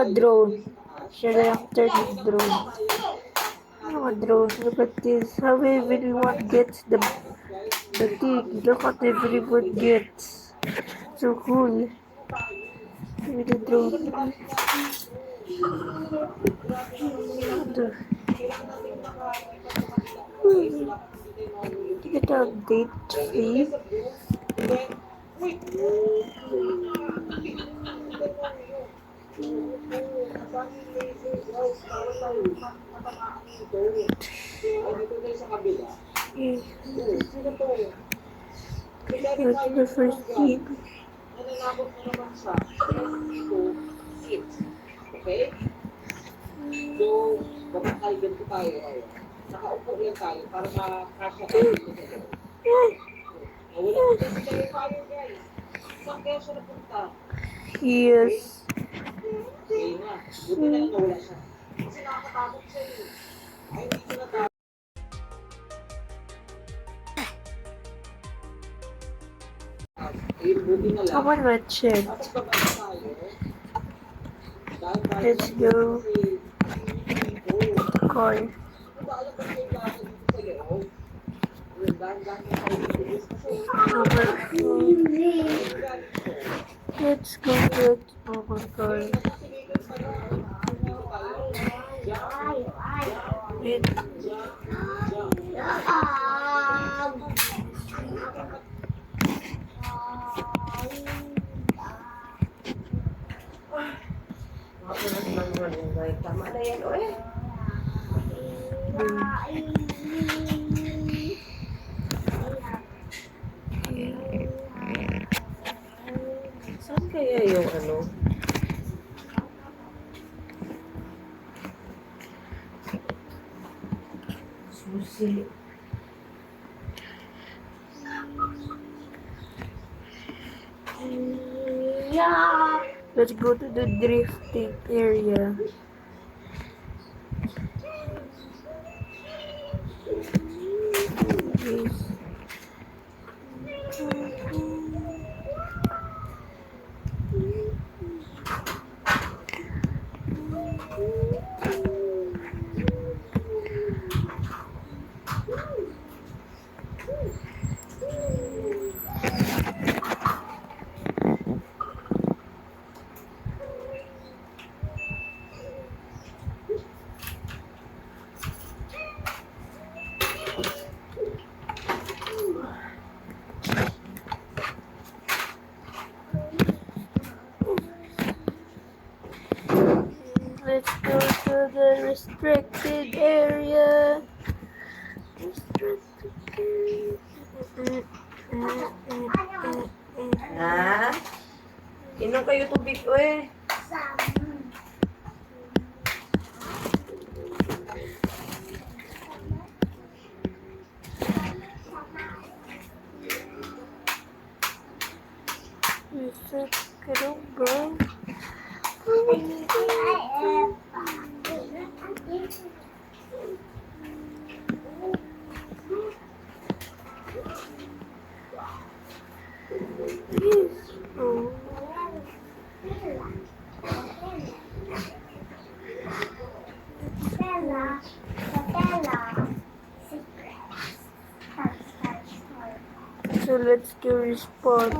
Drone. Siya na yung third drone. Drone. Look at this. How everyone gets the thing. Look at everyone gets. So cool. With the drone. Get update free. What's the first thing? Okay? So, magkakaigan ko tayo. Nakaupo lang tayo para makasya tayo dito sa loob. Wala ko kasi kayo tayo, guys. Saan kayo siya napunta? Yes. Okay na. Buti na lang nawala siya. Kasi nakakatakot siya eh. Ay, hindi ko natakot. Ayun, buti na lang. Someone will check. Tapos babalik tayo. Let's go. Call. Let's go get over call. Wait. Tama na yan, oy. Saan kaya yung ano? Susi. Let's go to the drifting area. Yes. Let's go to the restricted area. Ha? Inom kayo tubig, oy. Bro. So let's go respond.